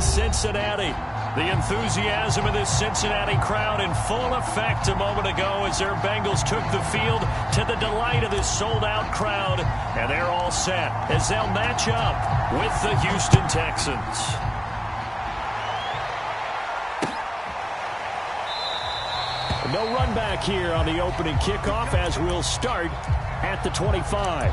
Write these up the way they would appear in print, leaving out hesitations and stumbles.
Cincinnati. The enthusiasm of this Cincinnati crowd in full effect a moment ago as their Bengals took the field to the delight of this sold-out crowd. And they're all set as they'll match up with the Houston Texans. No run back here on the opening kickoff as we'll start at the 25.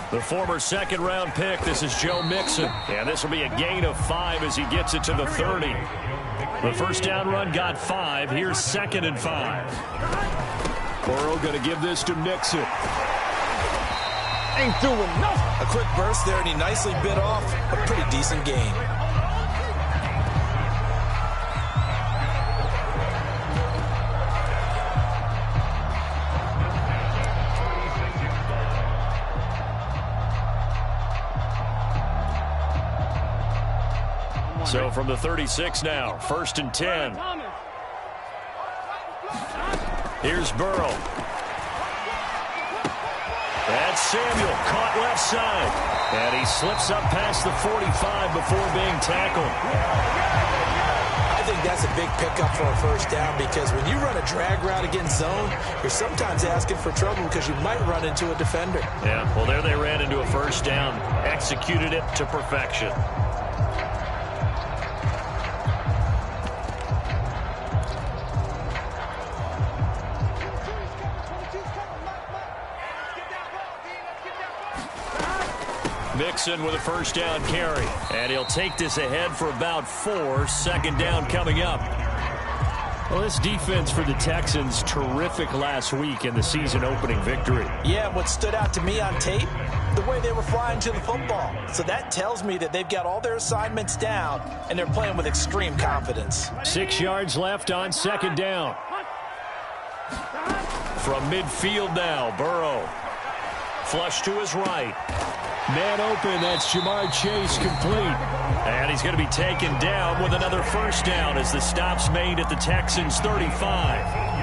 The former second-round pick, this is Joe Mixon. And this will be a gain of 5 as he gets it to the 30. The first down run got 5. Here's 2nd and 5. Burrow going to give this to Mixon. Ain't doing nothing. A quick burst there, and he nicely bit off a pretty decent gain. So from the 36 now, 1st and 10. Here's Burrow. That's Samuel, caught left side. And he slips up past the 45 before being tackled. I think that's a big pickup for a first down because when you run a drag route against zone, you're sometimes asking for trouble because you might run into a defender. Yeah, well, there they ran into a first down. Executed it to perfection. Mixon with a first down carry. And he'll take this ahead for about 4. 2nd down coming up. Well, this defense for the Texans, terrific last week in the season opening victory. Yeah, what stood out to me on tape, the way they were flying to the football. So that tells me that they've got all their assignments down, and they're playing with extreme confidence. 6 yards left on 2nd down. From midfield now, Burrow. Flush to his right. Man open, that's Jamar Chase complete. And he's going to be taken down with another first down as the stop's made at the Texans' 35.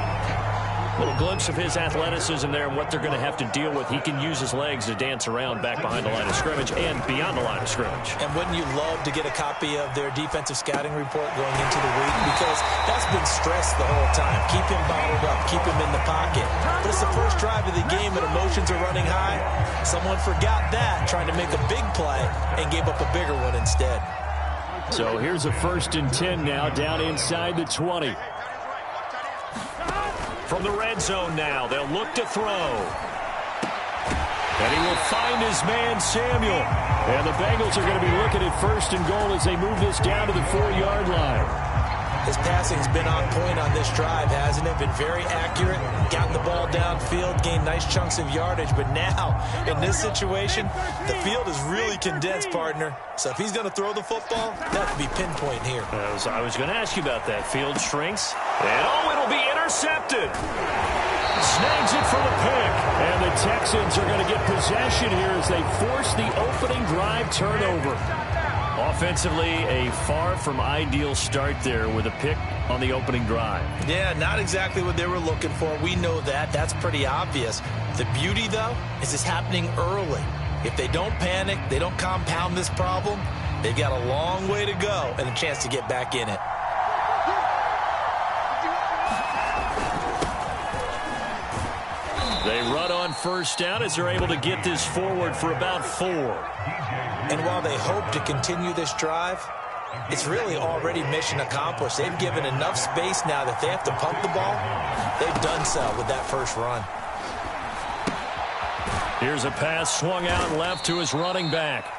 A little glimpse of his athleticism there and what they're going to have to deal with. He can use his legs to dance around back behind the line of scrimmage and beyond the line of scrimmage. And wouldn't you love to get a copy of their defensive scouting report going into the week? Because that's been stressed the whole time. Keep him bottled up. Keep him in the pocket. But it's the first drive of the game and emotions are running high. Someone forgot that, trying to make a big play and gave up a bigger one instead. So here's a 1st and 10 now down inside the 20. From the red zone now, they'll look to throw. And he will find his man, Samuel. And the Bengals are going to be looking at 1st and goal as they move this down to the 4-yard line. His passing's been on point on this drive, hasn't it? Been very accurate, gotten the ball downfield, gained nice chunks of yardage. But now, in this situation, the field is really condensed, partner. So if he's going to throw the football, that would be pinpoint here. I was going to ask you about that. Field shrinks. And it'll be intercepted. Snags it for the pick. And the Texans are going to get possession here as they force the opening drive turnover. Offensively, a far from ideal start there with a pick on the opening drive. Yeah, not exactly what they were looking for. We know that. That's pretty obvious. The beauty, though, is it's happening early. If they don't panic, they don't compound this problem, they've got a long way to go and a chance to get back in it. They run on first down as they're able to get this forward for about 4. And while they hope to continue this drive, it's really already mission accomplished. They've given enough space now that they have to pump the ball. They've done so with that first run. Here's a pass swung out left to his running back.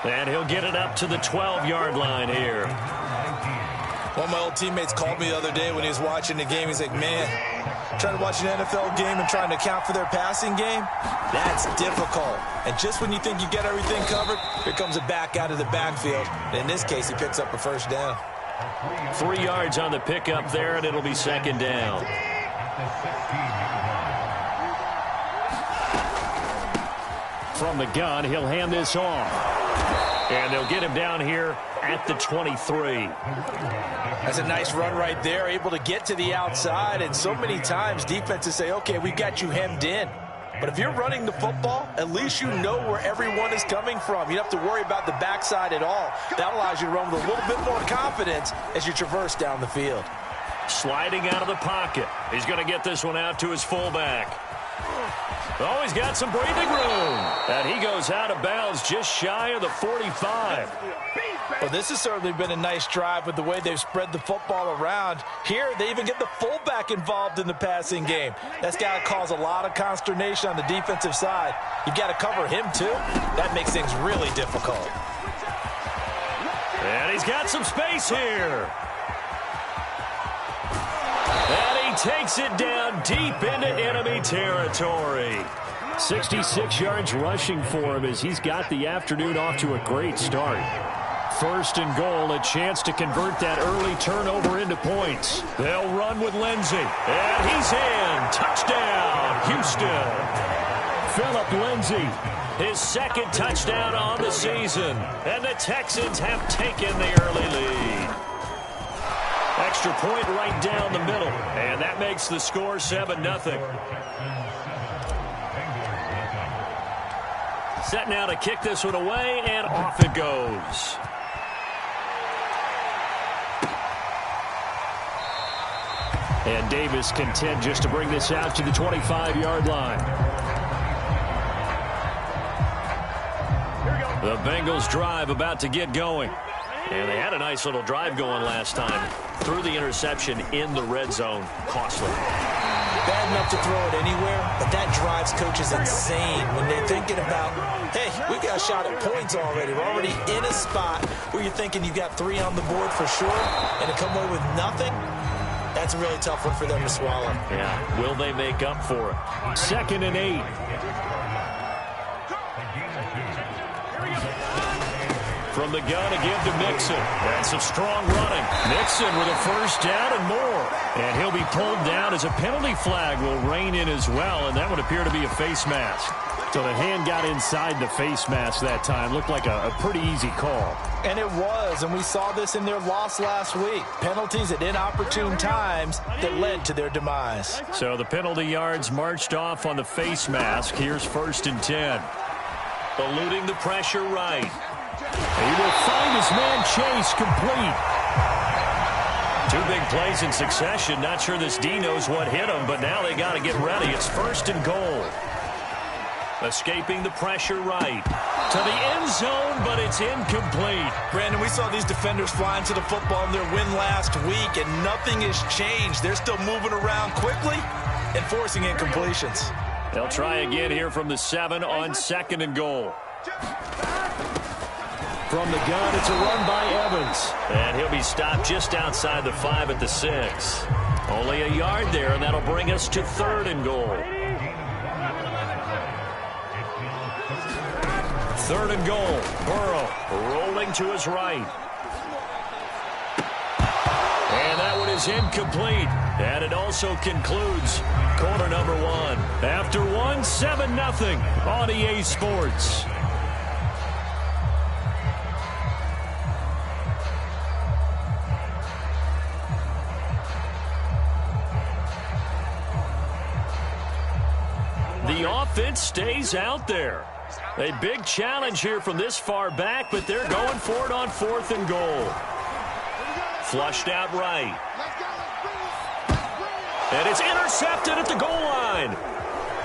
And he'll get it up to the 12-yard line here. One of my old teammates called me the other day when he was watching the game. He's like, man, trying to watch an NFL game and trying to account for their passing game, that's difficult. And just when you think you get everything covered, here comes a back out of the backfield. And in this case, he picks up a first down. 3 yards on the pickup there, and it'll be 2nd down. From the gun, he'll hand this off. And they'll get him down here at the 23. That's a nice run right there, able to get to the outside. And so many times defenses say, okay, we've got you hemmed in. But if you're running the football, at least you know where everyone is coming from. You don't have to worry about the backside at all. That allows you to run with a little bit more confidence as you traverse down the field. Sliding out of the pocket. He's going to get this one out to his fullback. Oh, he's got some breathing room. And he goes out of bounds just shy of the 45. Well, this has certainly been a nice drive with the way they've spread the football around. Here, they even get the fullback involved in the passing game. That's got to cause a lot of consternation on the defensive side. You've got to cover him, too. That makes things really difficult. And he's got some space here. And he takes it down deep into enemy territory. 66 yards rushing for him as he's got the afternoon off to a great start. First and goal, a chance to convert that early turnover into points. They'll run with Lindsey. And he's in. Touchdown, Houston. Phillip Lindsey, his second touchdown on the season. And the Texans have taken the early lead. Extra point right down the middle. And that makes the score 7-0. Set now to kick this one away, and off it goes. And Davis content just to bring this out to the 25-yard line. The Bengals drive about to get going. And they had a nice little drive going last time. Threw the interception in the red zone. Costly. Bad enough to throw it anywhere, but that drives coaches insane when they're thinking about, hey, we got a shot at points already. We're already in a spot where you're thinking you've got 3 on the board for sure, and to come away with nothing, that's a really tough one for them to swallow. Yeah, will they make up for it? 2nd and 8. From the gun to give to Mixon. That's some strong running. Mixon with a first down and more. And he'll be pulled down as a penalty flag will rein in as well, and that would appear to be a face mask. So the hand got inside the face mask that time. Looked like a pretty easy call. And it was, and we saw this in their loss last week. Penalties at inopportune times that led to their demise. So the penalty yards marched off on the face mask. Here's 1st and 10. Eluding the pressure right. He will find his man Chase complete. 2 big plays in succession. Not sure this D knows what hit him, but now they got to get ready. It's 1st and goal. Escaping the pressure right. To the end zone, but it's incomplete. Brandon, we saw these defenders flying to the football in their win last week, and nothing has changed. They're still moving around quickly and forcing incompletions. They'll try again here from the 7 on 2nd and goal. From the gun, it's a run by Evans. And he'll be stopped just outside the 5 at the 6. Only a yard there, and that'll bring us to 3rd and goal. 3rd and goal. Burrow rolling to his right. And that one is incomplete. And it also concludes quarter number 1. After 1, 7-0 on EA Sports. The offense stays out there. A big challenge here from this far back, but they're going for it on 4th and goal. Flushed out right. And it's intercepted at the goal line.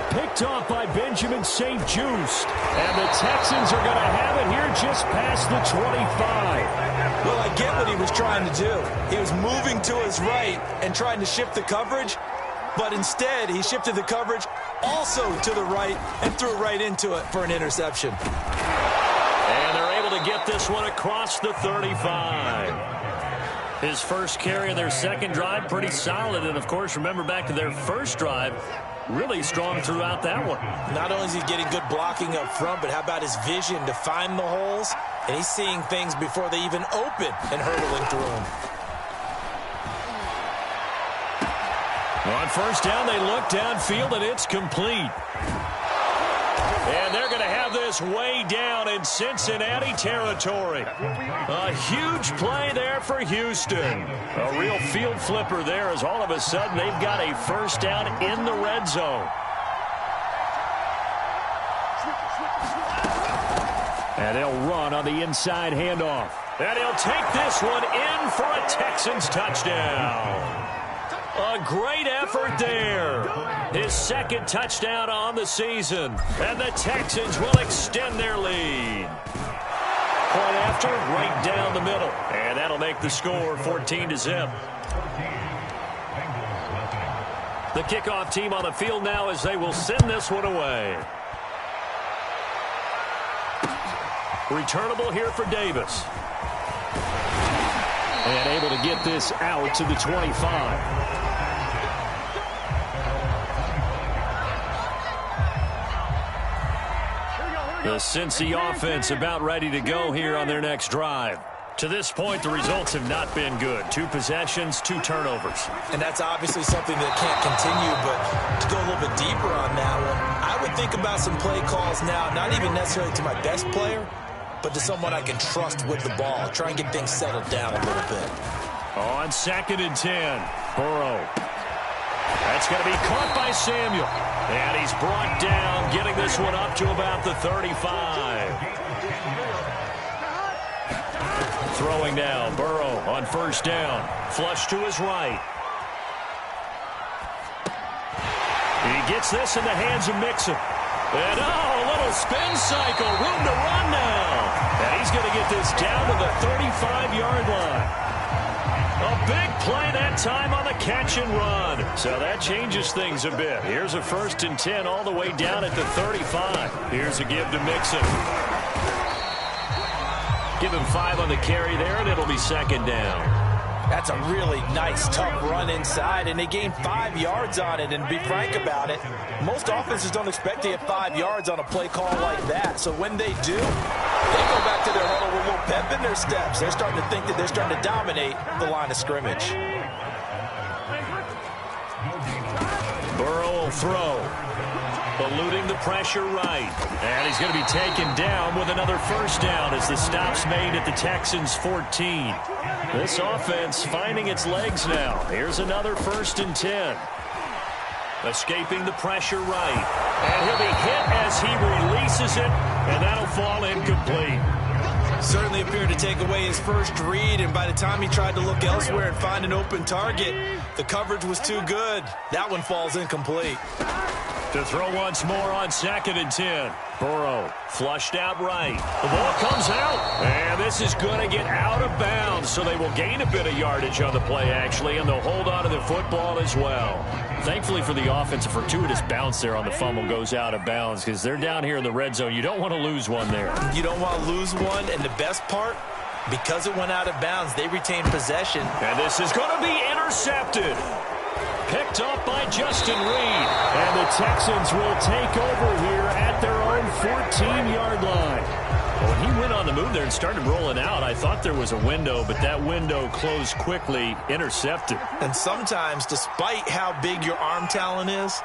Picked off by Benjamin St. Just. And the Texans are going to have it here just past the 25. Well, I get what he was trying to do. He was moving to his right and trying to shift the coverage, but instead he shifted the coverage also to the right and threw right into it for an interception. And they're able to get this one across the 35. His first carry of their second drive, pretty solid. And, of course, remember back to their first drive, really strong throughout that one. Not only is he getting good blocking up front, but how about his vision to find the holes? And he's seeing things before they even open and hurtling through them. On first down, they look downfield, and it's complete. And they're going to have this way down in Cincinnati territory. A huge play there for Houston. A real field flipper there as all of a sudden they've got a first down in the red zone. And they'll run on the inside handoff. And he'll take this one in for a Texans touchdown. A great effort there. His second touchdown on the season. And the Texans will extend their lead. Point after, right down the middle. And that'll make the score 14-0. The kickoff team on the field now as they will send this one away. Returnable here for Davis. And able to get this out to the 25. The Cincy offense about ready to go here on their next drive. To this point, the results have not been good. 2 possessions, 2 turnovers. And that's obviously something that can't continue, but to go a little bit deeper on that one, I would think about some play calls now, not even necessarily to my best player, but to someone I can trust with the ball. Try and get things settled down a little bit. On 2nd and 10, Burrow. That's going to be caught by Samuel. And he's brought down, getting this one up to about the 35. Throwing now, Burrow on first down. Flush to his right. He gets this in the hands of Mixon. And a little spin cycle. Room to run now. And he's going to get this down to the 35-yard line. A big play that time on the catch and run. So that changes things a bit. Here's a 1st and 10 all the way down at the 35. Here's a give to Mixon. Give him 5 on the carry there, and it'll be 2nd down. That's a really nice, tough run inside, and they gained 5 yards on it. And to be frank about it, most offenses don't expect to get 5 yards on a play call like that. So when they do, they go back to their huddle with a little pep in their steps. They're starting to think that they're starting to dominate the line of scrimmage. Burrow will throw. Eluding the pressure right. And he's going to be taken down with another first down as the stop's made at the Texans' 14. This offense finding its legs now. Here's another 1st and 10. Escaping the pressure right. And he'll be hit as he releases it, and that'll fall incomplete. Certainly appeared to take away his first read, and by the time he tried to look elsewhere and find an open target, the coverage was too good. That one falls incomplete. To throw once more on 2nd and 10. Burrow flushed out right. The ball comes out, and this is going to get out of bounds, so they will gain a bit of yardage on the play, actually, and they'll hold on to the football as well. Thankfully for the offense, a fortuitous bounce there on the fumble goes out of bounds because they're down here in the red zone. You don't want to lose one there. You don't want to lose one, and the best part, because it went out of bounds, they retain possession. And this is going to be intercepted. Picked up by Justin Reed. And the Texans will take over here at their own 14-yard line. When he went on the move there and started rolling out, I thought there was a window, but that window closed quickly, intercepted. And sometimes, despite how big your arm talent is,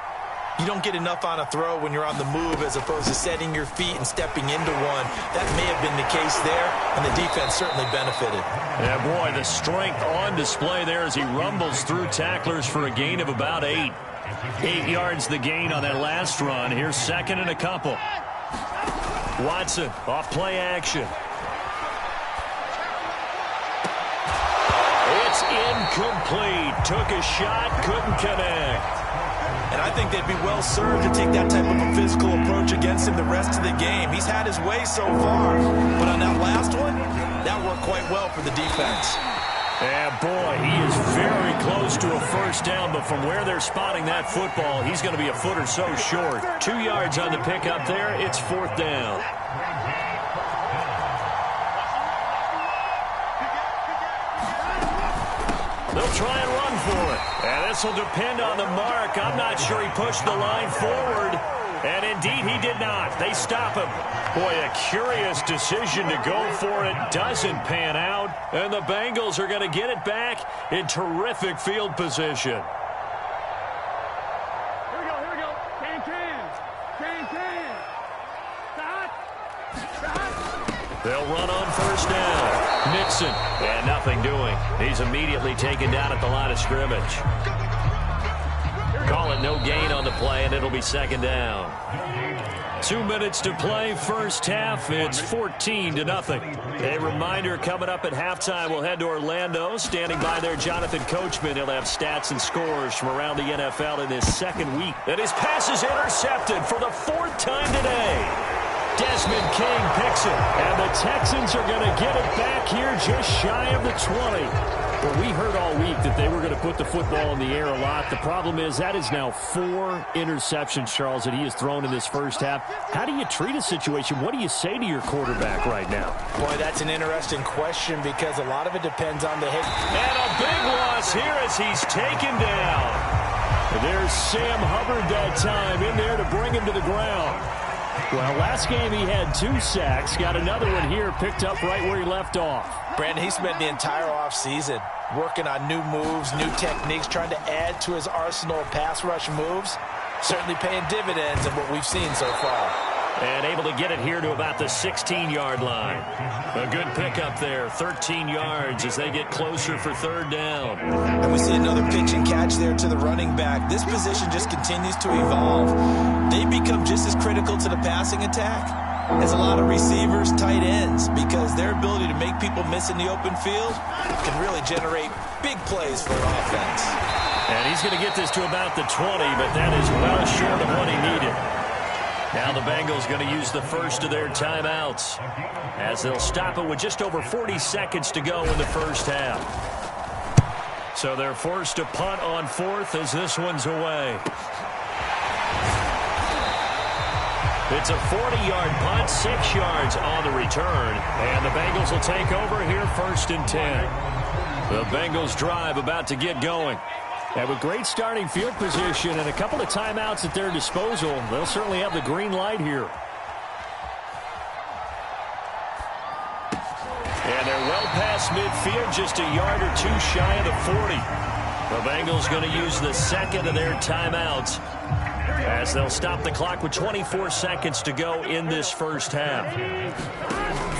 you don't get enough on a throw when you're on the move as opposed to setting your feet and stepping into one. That may have been the case there, and the defense certainly benefited. Yeah, boy, the strength on display there as he rumbles through tacklers for a gain of about 8. 8 yards the gain on that last run. Here's 2nd and a couple. Watson off play action. It's incomplete. Took a shot, couldn't connect. And I think they'd be well served to take that type of a physical approach against him the rest of the game. He's had his way so far, but on that last one, that worked quite well for the defense. And boy, he is very close to a first down, but from where they're spotting that football, he's going to be a foot or so short. 2 yards on the pickup there. It's 4th down. They'll try and run for it. And this will depend on the mark. I'm not sure he pushed the line forward. And indeed, he did not. They stop him. Boy, a curious decision to go for it. Doesn't pan out. And the Bengals are going to get it back in terrific field position. They'll run on first down. Nixon, and nothing doing. He's immediately taken down at the line of scrimmage. Call it no gain on the play, and it'll be second down. 2 minutes to play, first half. It's 14-0. A reminder, coming up at halftime, we'll head to Orlando. Standing by there, Jonathan Coachman. He'll have stats and scores from around the NFL in his second week. And his pass is intercepted for the fourth time today. Desmond King picks it, and the Texans are going to get it back here just shy of the 20. But we heard all week that they were going to put the football in the air a lot. The problem is that is now 4 interceptions, Charles, that he has thrown in this first half. How do you treat a situation? What do you say to your quarterback right now? Boy, that's an interesting question because a lot of it depends on the hit. And a big loss here as he's taken down. And there's Sam Hubbard that time in there to bring him to the ground. Well, last game he had 2 sacks. Got another one here, picked up right where he left off. Brandon, he spent the entire offseason working on new moves, new techniques, trying to add to his arsenal of pass rush moves. Certainly paying dividends in what we've seen so far. And able to get it here to about the 16-yard line. A good pickup there, 13 yards as they get closer for third down. And we see another pitch and catch there to the running back. This position just continues to evolve. They become just as critical to the passing attack as a lot of receivers, tight ends, because their ability to make people miss in the open field can really generate big plays for an offense. And he's going to get this to about the 20, but that is well short of what he needed. Now the Bengals going to use the first of their timeouts as they'll stop it with just over 40 seconds to go in the first half. So they're forced to punt on fourth as this one's away. It's a 40-yard punt, 6 yards on the return, and the Bengals will take over here first and 10. The Bengals drive about to get going. And with great starting field position and a couple of timeouts at their disposal, they'll certainly have the green light here. And they're well past midfield, just a yard or 2 shy of the 40. The Bengals going to use the second of their timeouts as they'll stop the clock with 24 seconds to go in this first half.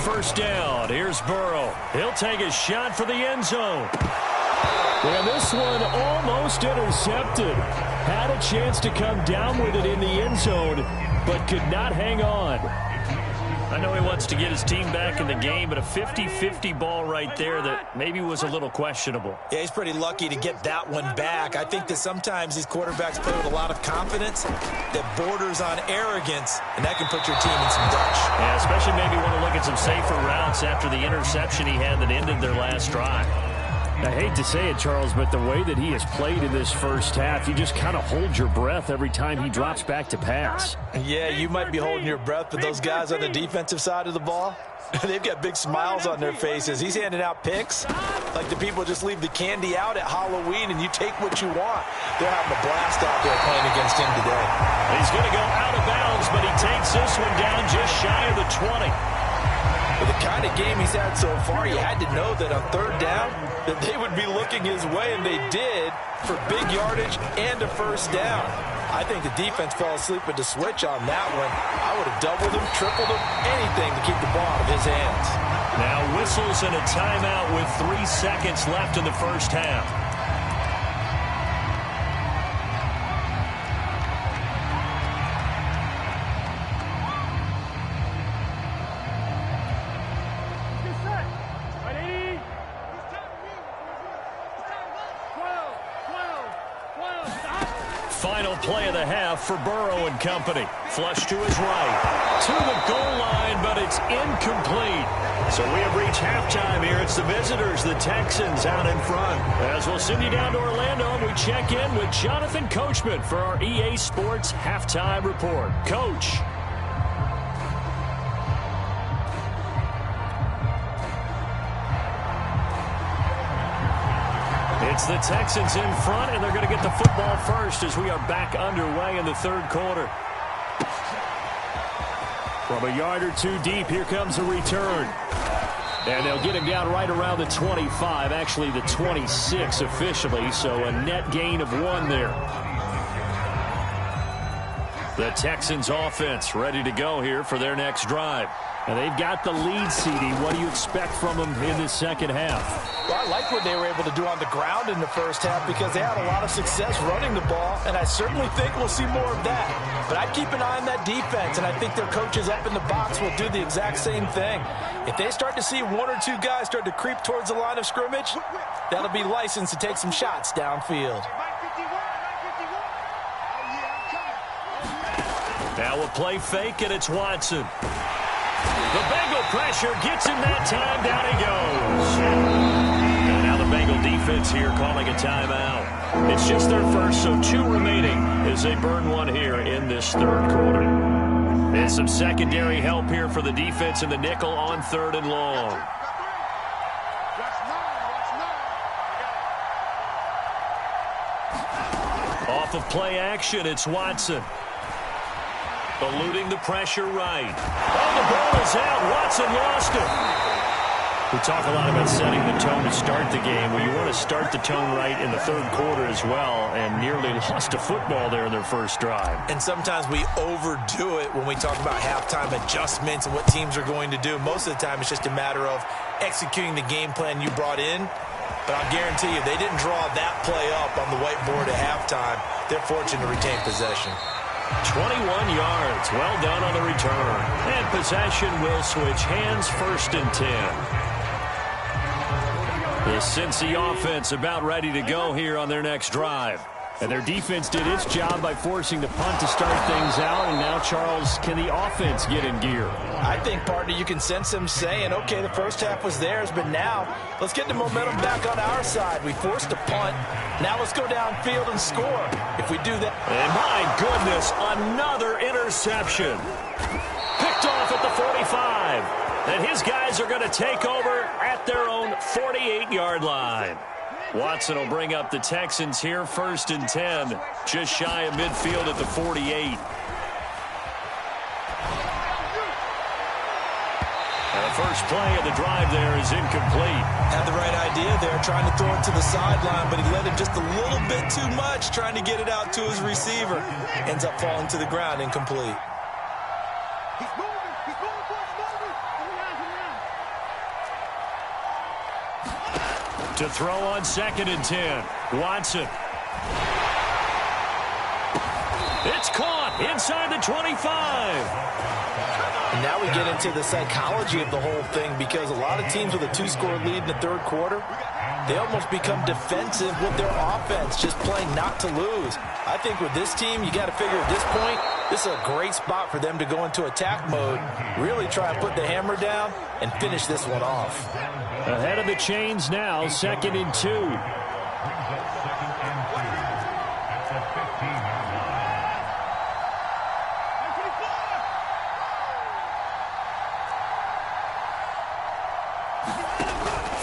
First down, here's Burrow. He'll take a shot for the end zone. And this one almost intercepted. Had a chance to come down with it in the end zone, but could not hang on. I know he wants to get his team back in the game, but a 50-50 ball right there that maybe was a little questionable. Yeah, he's pretty lucky to get that one back. I think that sometimes these quarterbacks play with a lot of confidence that borders on arrogance, and that can put your team in some Dutch. Yeah, especially maybe want to look at some safer routes after the interception he had that ended their last drive. I hate to say it, Charles, but the way that he has played in this first half, you just kind of hold your breath every time he drops back to pass. Yeah, you might be holding your breath, but those guys on the defensive side of the ball, they've got big smiles on their faces. He's handing out picks like the people just leave the candy out at Halloween and you take what you want. They're having a blast out there playing against him today. He's going to go out of bounds, but he takes this one down just shy of the 20. With the kind of game he's had so far, you had to know that on third down that they would be looking his way, and they did, for big yardage and a first down. I think the defense fell asleep at the switch on that one. I would have doubled him, tripled him, anything to keep the ball out of his hands. Now whistles and a timeout with 3 seconds left in the first half. Final play of the half for Burrow and company. Flush to his right. To the goal line, but it's incomplete. So we have reached halftime here. It's the visitors, the Texans, out in front. As we'll send you down to Orlando, and we check in with Jonathan Coachman for our EA Sports Halftime Report. Coach. It's the Texans in front, and they're going to get the football first as we are back underway in the third quarter. From a yard or 2 deep, here comes a return. And they'll get him down right around the 25, actually the 26 officially, so a net gain of 1 there. The Texans offense ready to go here for their next drive. And they've got the lead, CD. What do you expect from them in this second half? Well, I like what they were able to do on the ground in the first half because they had a lot of success running the ball, and I certainly think we'll see more of that. But I'd keep an eye on that defense, and I think their coaches up in the box will do the exact same thing. If they start to see one or two guys start to creep towards the line of scrimmage, that'll be licensed to take some shots downfield. Now a play fake, and it's Watson. The Bengal pressure gets him that time. Down he goes. And now the Bengal defense here calling a timeout. It's just their first, so 2 remaining as they burn one here in this third quarter. And some secondary help here for the defense in the nickel on 3rd and long. Off of play action, it's Watson. Eluding the pressure right. Oh, the ball is out. Watson lost it. We talk a lot about setting the tone to start the game. Well, you want to start the tone right in the third quarter as well, and nearly lost a football there in their first drive. And sometimes we overdo it when we talk about halftime adjustments and what teams are going to do. Most of the time, it's just a matter of executing the game plan you brought in. But I'll guarantee you, they didn't draw that play up on the whiteboard at halftime. They're fortunate to retain possession. 21 yards. Well done on the return. And possession will switch hands, 1st and 10. The Cincy offense about ready to go here on their next drive. And their defense did its job by forcing the punt to start things out. And now, Charles, can the offense get in gear? I think, partner, you can sense them saying, okay, the first half was theirs, but now let's get the momentum back on our side. We forced a punt. Now let's go downfield and score. If we do that. And my goodness, another interception. Picked off at the 45. And his guys are going to take over at their own 48-yard line. Watson will bring up the Texans here, 1st and 10. Just shy of midfield at the 48. And the first play of the drive there is incomplete. Had the right idea there, trying to throw it to the sideline, but he let it just a little bit too much, trying to get it out to his receiver. Ends up falling to the ground, incomplete. To throw on 2nd and 10. Watson. It's caught inside the 25. And now we get into the psychology of the whole thing because a lot of teams with a 2-score lead in the third quarter, they almost become defensive with their offense, just playing not to lose. I think with this team, you got to figure at this point, this is a great spot for them to go into attack mode, really try and put the hammer down and finish this one off. Ahead of the chains now, 2nd and 2.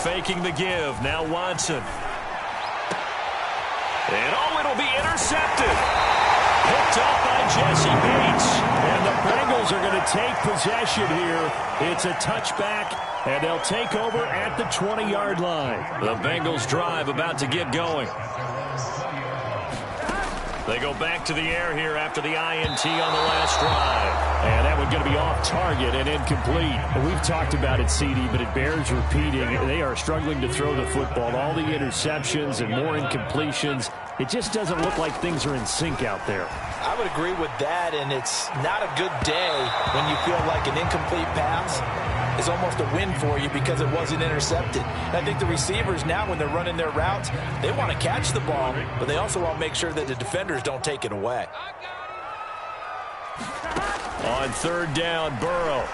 Faking the give. Now Watson. And oh, it'll be intercepted. Picked up by Jesse Bates. And the Bengals are going to take possession here. It's a touchback, and they'll take over at the 20-yard line. The Bengals drive about to get going. They go back to the air here after the INT on the last drive. And that one's going to be off target and incomplete. And we've talked about it, CD, but it bears repeating. They are struggling to throw the football. All the interceptions and more incompletions. It just doesn't look like things are in sync out there. I would agree with that, and it's not a good day when you feel like an incomplete pass is almost a win for you because it wasn't intercepted. And I think the receivers now, when they're running their routes, they want to catch the ball, but they also want to make sure that the defenders don't take it away. On 3rd down, Burrow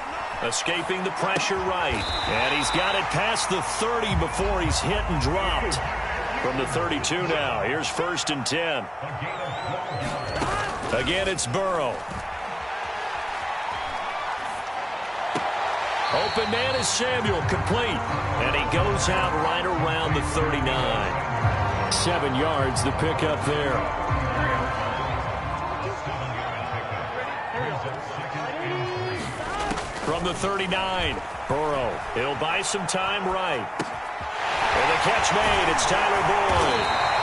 escaping the pressure right. And he's got it past the 30 before he's hit and dropped. From the 32 now, here's 1st and 10. Again, it's Burrow. Open man is Samuel, complete. And he goes out right around the 39. 7 yards, the pickup there. From the 39, Burrow. He'll buy some time right. And the catch made, it's Tyler Boyd.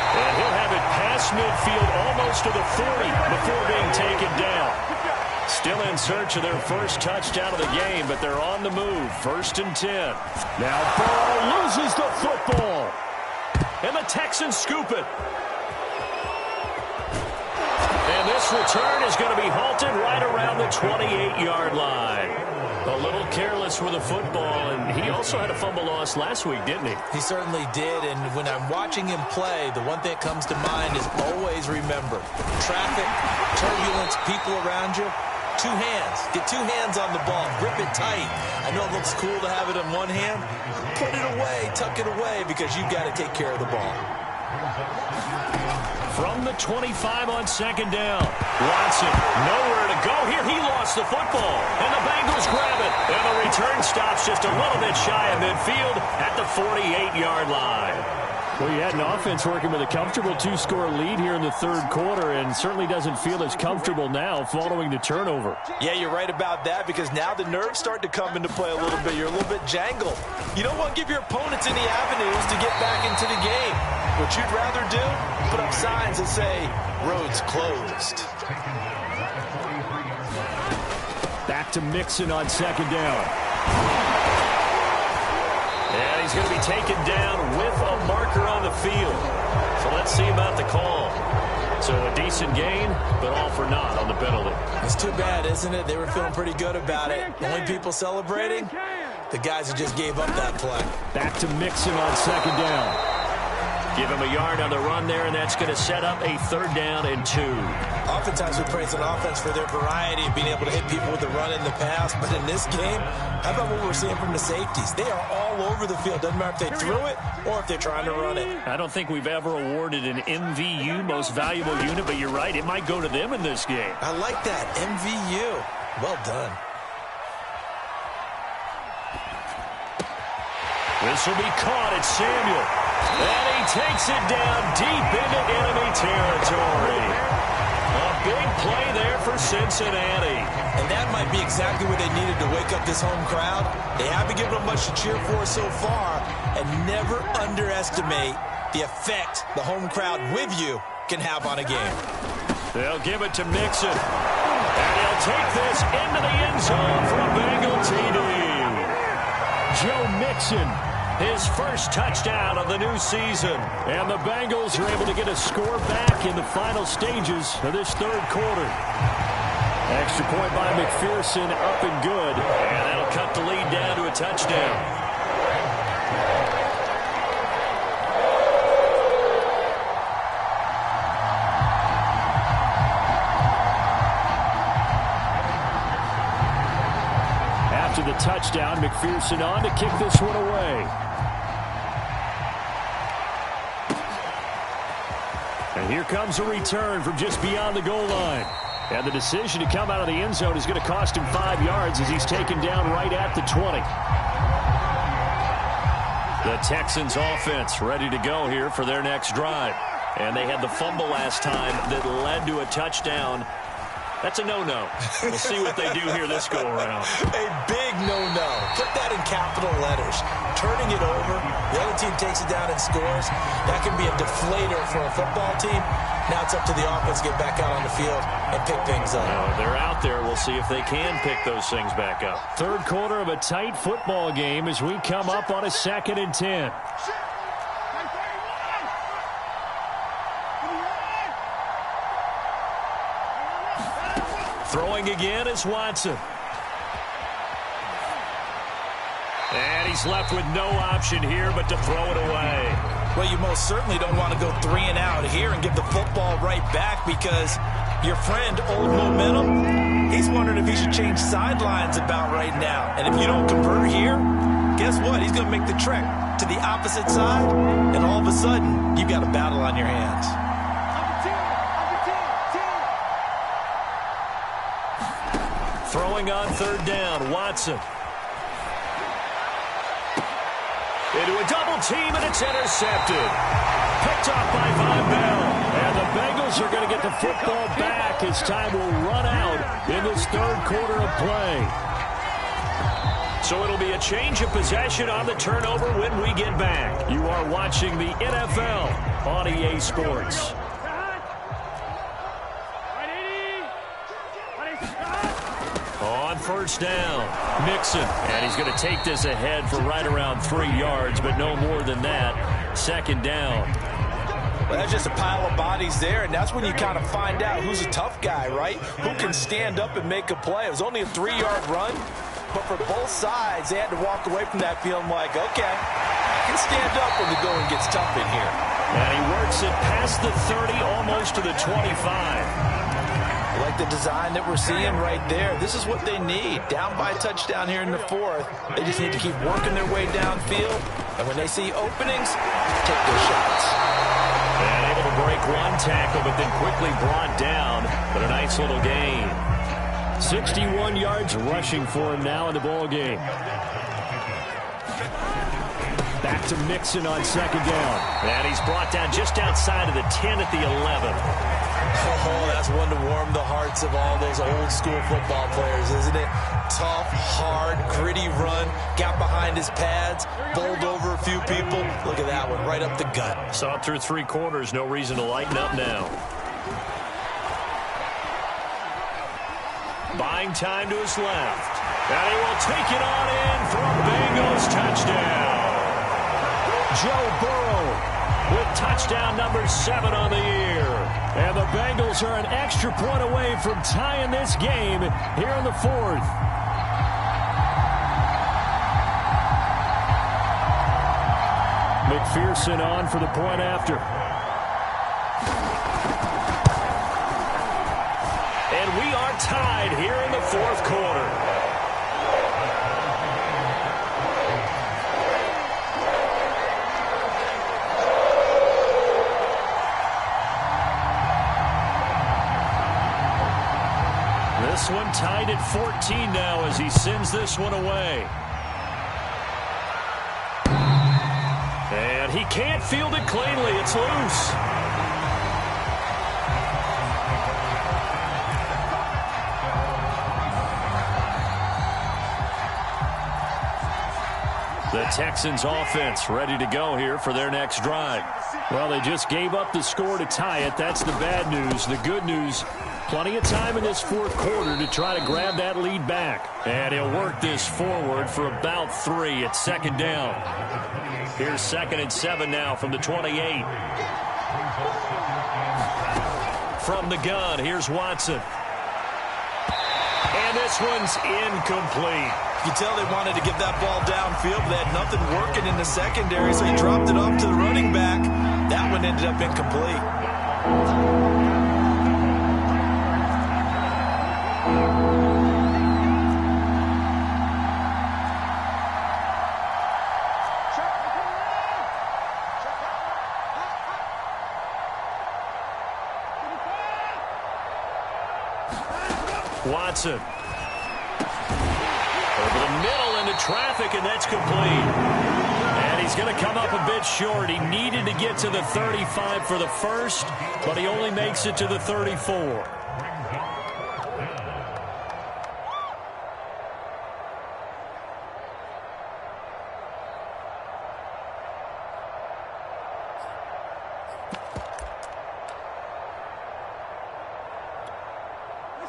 And he'll have it past midfield almost to the 40 before being taken down. Still in search of their first touchdown of the game, but they're on the move. 1st and 10. Now Burrow loses the football. And the Texans scoop it. And this return is going to be halted right around the 28-yard line. A little careless with the football, and he also had a fumble loss last week, didn't he? He certainly did, and when I'm watching him play, the one thing that comes to mind is always remember, traffic, turbulence, people around you, 2 hands. Get 2 hands on the ball. Grip it tight. I know it looks cool to have it in one hand. Put it away, tuck it away, because you've got to take care of the ball. From the 25 on 2nd down. Watson, nowhere to go here. He lost the football, and the Bengals grab it. And the return stops just a little bit shy of midfield at the 48-yard line. Well, you had an offense working with a comfortable 2-score lead here in the 3rd quarter, and certainly doesn't feel as comfortable now following the turnover. Yeah, you're right about that, because now the nerves start to come into play a little bit. You're a little bit jangled. You don't want to give your opponents any avenues to get back into the game. What you'd rather do, put up signs that say, roads closed. Back to Mixon on 2nd down. And he's going to be taken down with a marker on the field. So let's see about the call. So a decent gain, but all for naught on the penalty. It's too bad, isn't it? They were feeling pretty good about it. Only people celebrating, the guys who just gave up that play. Back to Mixon on 2nd down. Give him a yard on the run there, and that's going to set up a 3rd down and 2. Oftentimes we praise an offense for their variety of being able to hit people with the run in the pass. But in this game, how about what we're seeing from the safeties? They are all over the field. Doesn't matter if they threw it or if they're trying to run it. I don't think we've ever awarded an MVU, most valuable unit, but you're right. It might go to them in this game. I like that. MVU. Well done. This will be caught. It's Samuel. And he takes it down deep into enemy territory. A big play there for Cincinnati. And that might be exactly what they needed to wake up this home crowd. They haven't given them much to cheer for so far. And never underestimate the effect the home crowd with you can have on a game. They'll give it to Mixon. And he'll take this into the end zone for a Bengal TD. Joe Mixon, his first touchdown of the new season. And the Bengals are able to get a score back in the final stages of this 3rd quarter. Extra point by McPherson, up and good. And that'll cut the lead down to a touchdown. After the touchdown, McPherson on to kick this one away. And here comes a return from just beyond the goal line. And the decision to come out of the end zone is going to cost him 5 yards as he's taken down right at the 20. The Texans offense ready to go here for their next drive. And they had the fumble last time that led to a touchdown. That's a no-no. We'll see what they do here this go-around. A big no-no. Put that in capital letters. Turning it over, the other team takes it down and scores. That can be a deflator for a football team. Now it's up to the offense to get back out on the field and pick things up. They're out there. We'll see if they can pick those things back up. 3rd quarter of a tight football game as we come up on a 2nd and 10. Throwing again is Watson. And he's left with no option here but to throw it away. Well, you most certainly don't want to go 3 and out here and give the football right back, because your friend, Old Momentum, he's wondering if he should change sidelines about right now. And if you don't convert here, guess what? He's going to make the trek to the opposite side, and all of a sudden, you've got a battle on your hands. Throwing on 3rd down, Watson. Into a double team, and it's intercepted. Picked off by Von Bell. And the Bengals are going to get the football back as time will run out in this 3rd quarter of play. So it'll be a change of possession on the turnover when we get back. You are watching the NFL on EA Sports. On first down, Mixon. And he's going to take this ahead for right around 3 yards, but no more than that. Second down. Well, that's just a pile of bodies there, and that's when you kind of find out who's a tough guy, right? Who can stand up and make a play. It was only a 3-yard run, but for both sides, they had to walk away from that feeling like, okay, I can stand up when the going gets tough in here. And he works it past the 30, almost to the 25. Like the design that we're seeing right there. This is what they need. Down by a touchdown here in the 4th. They just need to keep working their way downfield. And when they see openings, take their shots. And able to break one tackle, but then quickly brought down. But a nice little gain. 61 yards rushing for him now in the ball game. Back to Mixon on second down. And he's brought down just outside of the 10 at the 11. Oh, that's one to warm the hearts of all those old school football players, isn't it? Tough, hard, gritty run. Got behind his pads, bowled over a few people. Look at that one, right up the gut. Saw it through 3 quarters. No reason to lighten up now. Buying time to his left. And he will take it on in for a Bengals touchdown. Joe Burrow with touchdown number 7 on the year. And the Bengals are an extra point away from tying this game here in the 4th. McPherson on for the point after. And we are tied here in the 4th quarter. This one tied at 14 now as he sends this one away. And he can't field it cleanly. It's loose. The Texans offense ready to go here for their next drive. Well, they just gave up the score to tie it. That's the bad news. The good news, plenty of time in this 4th quarter to try to grab that lead back. And he'll work this forward for about 3 at second down. Here's 2nd and 7 now from the 28. From the gun, here's Watson. And this one's incomplete. You tell they wanted to get that ball downfield, but they had nothing working in the secondary, so he dropped it off to the running back. That one ended up incomplete. Watson. Over the middle into traffic, and that's complete. And he's going to come up a bit short. He needed to get to the 35 for the first, but he only makes it to the 34.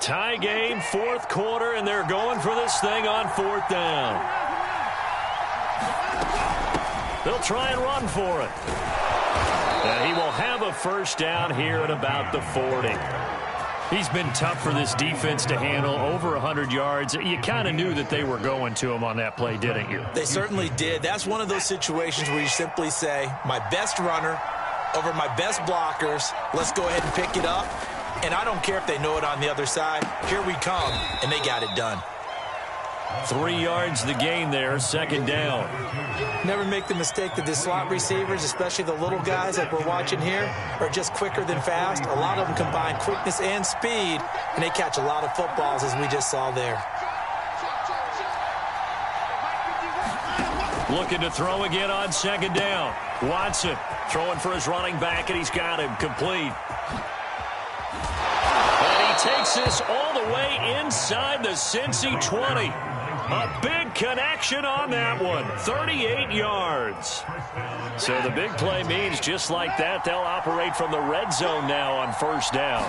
Tie game, 4th quarter, and they're going for this thing on 4th down. They'll try and run for it. And he will have a first down here at about the 40. He's been tough for this defense to handle, over 100 yards. You kind of knew that they were going to him on that play, didn't you? They certainly did. That's one of those situations where you simply say, my best runner over my best blockers. Let's go ahead and pick it up. And I don't care if they know it on the other side. Here we come, and they got it done. 3 yards the gain there, second down. Never make the mistake that the slot receivers, especially the little guys like we're watching here, are just quicker than fast. A lot of them combine quickness and speed, and they catch a lot of footballs, as we just saw there. Looking to throw again on second down. Watson throwing for his running back, and he's got him complete. Takes this all the way inside the Cincy 20. A big connection on that one. 38 yards. So the big play means just like that, they'll operate from the red zone now on first down.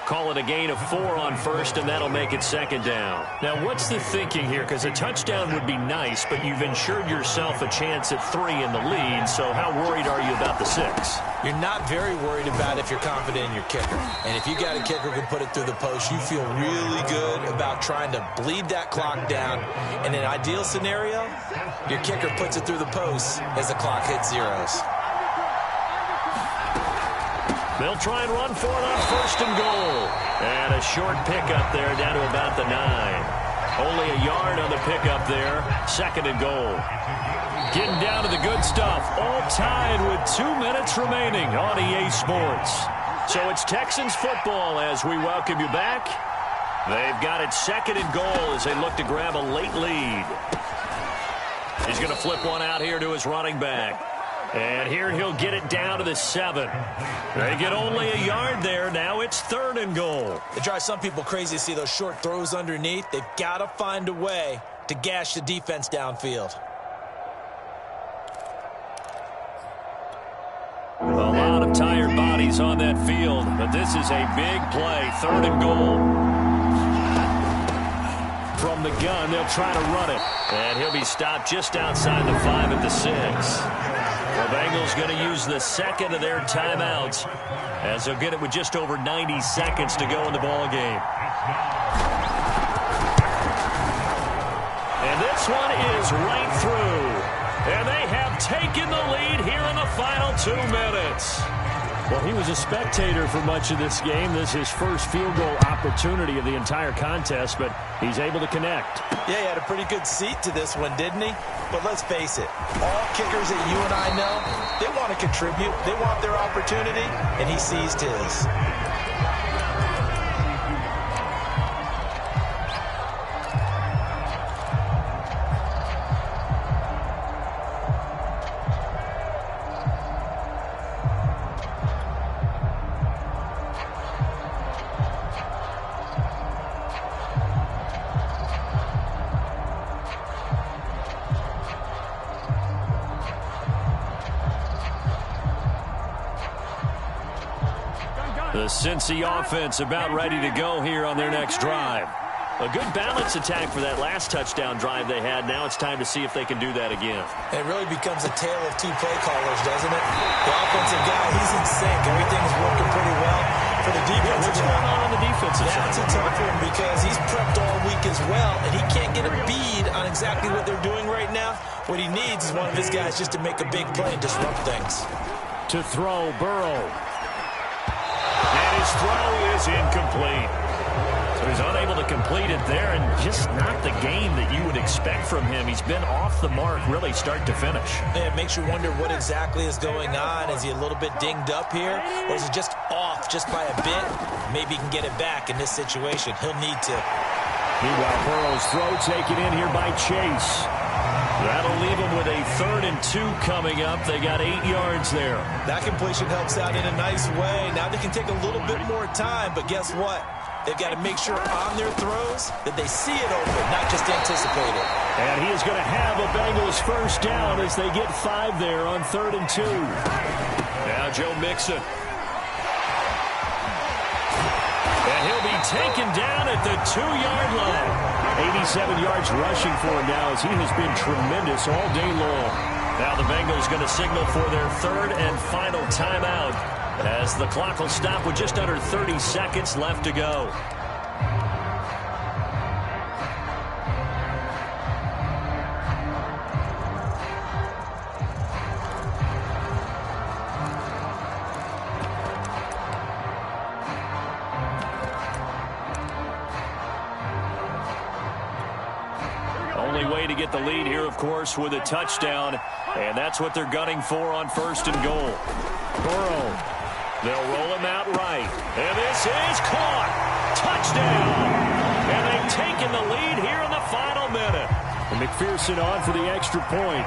Call it a gain of 4 on first, and that'll make it second down. Now, what's the thinking here? Because a touchdown would be nice, but you've ensured yourself a chance at 3 in the lead, so how worried are you about the 6? You're not very worried about if you're confident in your kicker. And if you got a kicker who can put it through the post, you feel really good about trying to bleed that clock down. In an ideal scenario, your kicker puts it through the post as the clock hits zeros. They'll try and run for it on first and goal. And a short pickup there down to about the 9. Only a yard on the pickup there. Second and goal. Getting down to the good stuff. All tied with 2 minutes remaining on EA Sports. So it's Texans football as we welcome you back. They've got it second and goal as they look to grab a late lead. He's going to flip one out here to his running back. And here he'll get it down to the 7. They get only a yard there. Now it's third and goal. It drives some people crazy to see those short throws underneath. They've got to find a way to gash the defense downfield. A lot of tired bodies on that field, but this is a big play. Third and goal. From the gun, they'll try to run it. And he'll be stopped just outside the 5 at the 6. The Bengals going to use the second of their timeouts as they'll get it with just over 90 seconds to go in the ball game. And this one is right through. And they have taken the lead here in the final 2 minutes. Well, he was a spectator for much of this game. This is his first field goal opportunity of the entire contest, but he's able to connect. Yeah, he had a pretty good seat to this one, didn't he? But let's face it, all kickers that you and I know, they want to contribute. They want their opportunity, and he seized his. The Cincy offense about ready to go here on their next drive. A good balance attack for that last touchdown drive they had. Now it's time to see if they can do that again. It really becomes a tale of 2 play callers, doesn't it? The offensive guy, he's in sync. Everything's working pretty well for the defense. What's going on the defensive side? That's a tough one because he's prepped all week as well, and he can't get a bead on exactly what they're doing right now. What he needs is one of his guys just to make a big play and disrupt things. To throw, Burrow. And his throw is incomplete. So he's unable to complete it there, and just not the game that you would expect from him. He's been off the mark really start to finish. Yeah, it makes you wonder what exactly is going on. Is he a little bit dinged up here, or is he just off just by a bit? Maybe he can get it back in this situation. He'll need to. Meanwhile, Burrow's throw taken in here by Chase. That'll leave them with a 3rd and 2 coming up. They got 8 yards there. That completion helps out in a nice way. Now they can take a little bit more time, but guess what? They've got to make sure on their throws that they see it open, not just anticipate it. And he is going to have a Bengals first down as they get 5 there on 3rd and 2. Now Joe Mixon. And he'll be taken down at the 2-yard line. 87 yards rushing for him now as he has been tremendous all day long. Now the Bengals going to signal for their 3rd and final timeout as the clock will stop with just under 30 seconds left to go. Only way to get the lead here, of course, with a touchdown. And that's what they're gunning for on 1st and goal. Burrow. They'll roll him out right. And this is caught. Touchdown. And they've taken the lead here in the final minute. And McPherson on for the extra point.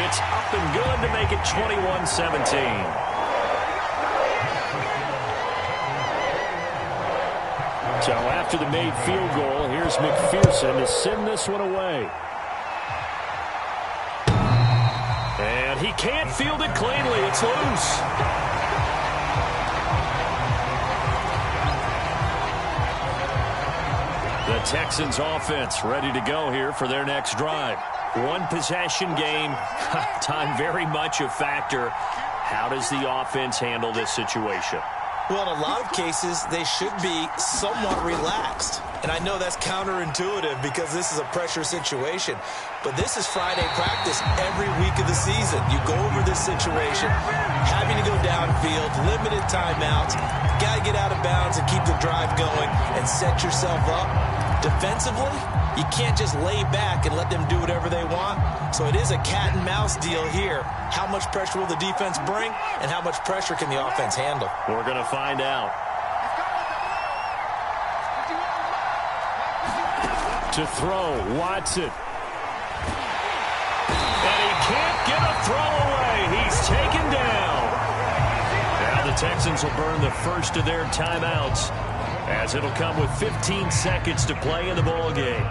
It's up and good to make it 21-17. So after the made field goal, here's McPherson to send this one away. And And he can't field it cleanly. It's loose. The Texans offense ready to go here for their next drive. One possession game. Time very much a factor. How does the offense handle this situation? Well, in a lot of cases, they should be somewhat relaxed. And I know that's counterintuitive because this is a pressure situation. But this is Friday practice every week of the season. You go over this situation, having to go downfield, limited timeouts, got to get out of bounds and keep the drive going and set yourself up. Defensively, you can't just lay back and let them do whatever they want. So it is a cat and mouse deal here. How much pressure will the defense bring and how much pressure can the offense handle? We're going to find out. To throw, Watson. And he can't get a throw away. He's taken down. Now the Texans will burn the first of their timeouts, as it'll come with 15 seconds to play in the ball game.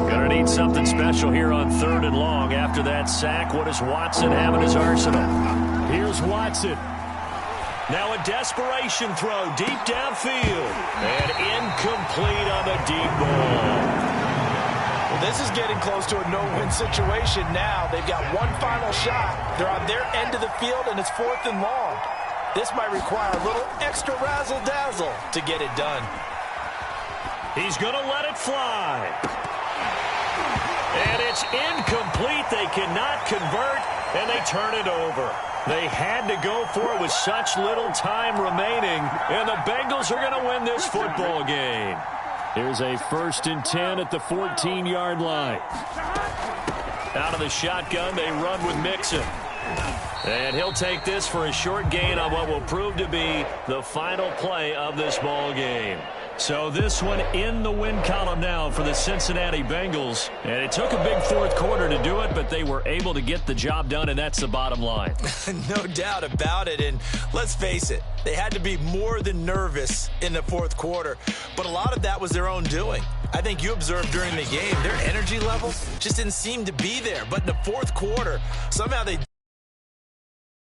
Gonna need something special here on 3rd and long. After that sack, what does Watson have in his arsenal? Here's Watson. Now a desperation throw deep downfield. And incomplete on the deep ball. Well, this is getting close to a no-win situation now. They've got one final shot. They're on their end of the field, and it's 4th and long. This might require a little extra razzle-dazzle to get it done. He's going to let it fly. And it's incomplete. They cannot convert, and they turn it over. They had to go for it with such little time remaining, and the Bengals are going to win this football game. Here's a 1st and 10 at the 14-yard line. Out of the shotgun, they run with Mixon. And he'll take this for a short gain on what will prove to be the final play of this ball game. So this one in the win column now for the Cincinnati Bengals. And it took a big 4th quarter to do it, but they were able to get the job done, and that's the bottom line. No doubt about it. And let's face it, they had to be more than nervous in the 4th quarter. But a lot of that was their own doing. I think you observed during the game, their energy levels just didn't seem to be there. But in the 4th quarter, somehow they